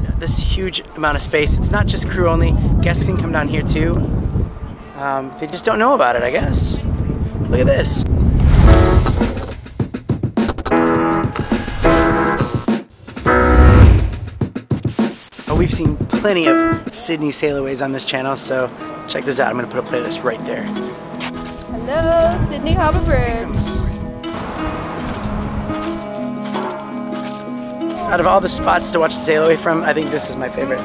at this huge amount of space. It's not just crew only. Guests can come down here too. They just don't know about it, I guess. Look at this. We've seen plenty of Sydney sailaways on this channel, so check this out. I'm going to put a playlist right there. Hello, Sydney Harbour Bridge. Out of all the spots to watch the sail away from, I think this is my favorite.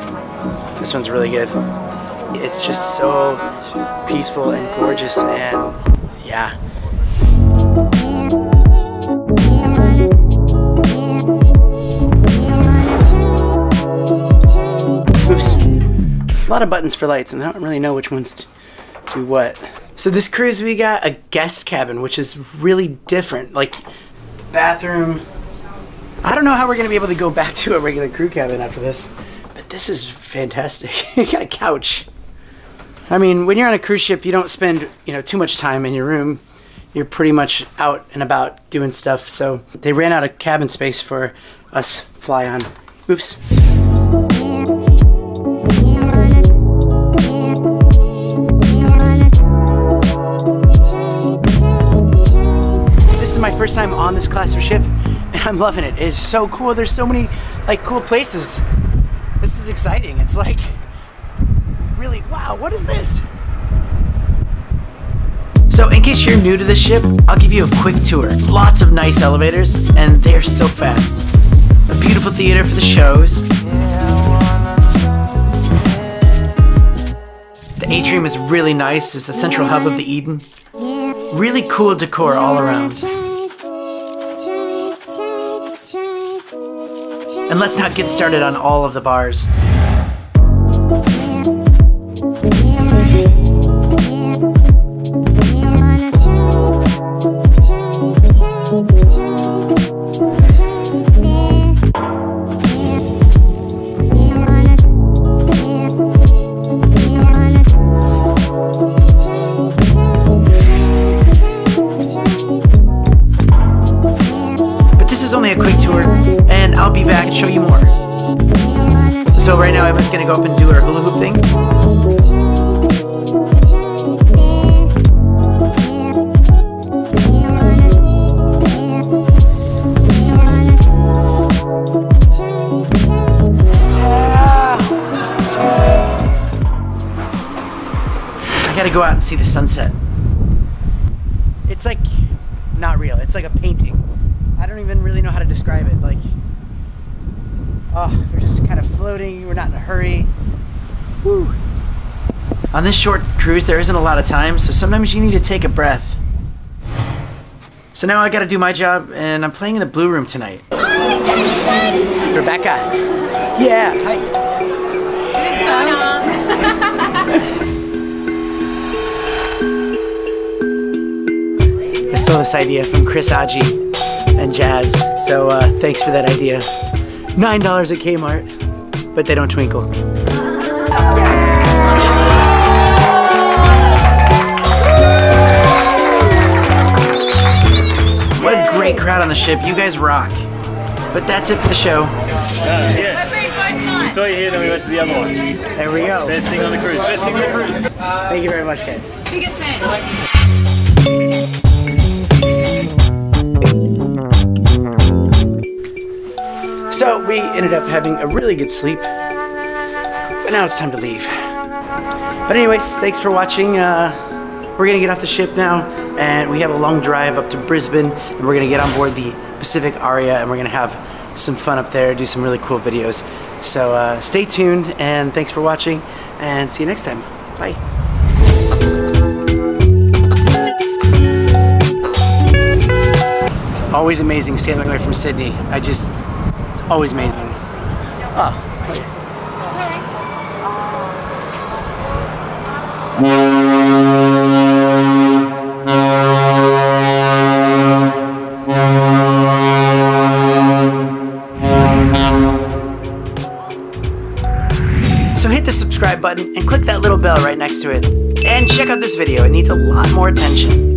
This one's really good. It's just so peaceful and gorgeous, and yeah. Oops. A lot of buttons for lights, and I don't really know which ones do what. So this cruise, we got a guest cabin, which is really different. Like, bathroom. I don't know how we're gonna be able to go back to a regular crew cabin after this, but this is fantastic. You got a couch. I mean, when you're on a cruise ship, you don't spend, too much time in your room. You're pretty much out and about doing stuff. So they ran out of cabin space for us fly on. Oops. This is my first time on this class of ship, and I'm loving it. It's so cool. There's so many cool places. This is exciting. It's like really, wow, what is this? So in case you're new to this ship, I'll give you a quick tour. Lots of nice elevators, and they're so fast. A beautiful theater for the shows. The atrium is really nice. It's the central hub of the Eden. Really cool decor all around. And let's not get started on all of the bars. Only a quick tour, and I'll be back and show you more. So right now everyone's gonna go up and do our hula hoop thing. I gotta go out and see the sunset. It's like not real, it's like a painting. I don't even really know how to describe it. Like, oh, we're just kind of floating. We're not in a hurry. Woo. On this short cruise, there isn't a lot of time, so sometimes you need to take a breath. So now I got to do my job, and I'm playing in the Blue Room tonight. Rebecca. Yeah. Hi. I stole this idea from Chris Aji and Jazz, so thanks for that idea. $9 at Kmart, but they don't twinkle. What a great crowd on the ship. You guys rock. But that's it for the show. We saw you here, then we went to the other one. There we go. Best thing on the cruise. Best thing on the cruise. Thank you very much, guys. Biggest fan. So we ended up having a really good sleep, but now it's time to leave. But anyways, thanks for watching. We're gonna get off the ship now, and we have a long drive up to Brisbane, and we're gonna get on board the Pacific Aria, and we're gonna have some fun up there, do some really cool videos. So stay tuned, and thanks for watching, and see you next time. Bye. It's always amazing sailing away from Sydney. It's always amazing. Oh, okay. So hit the subscribe button and click that little bell right next to it. And check out this video, it needs a lot more attention.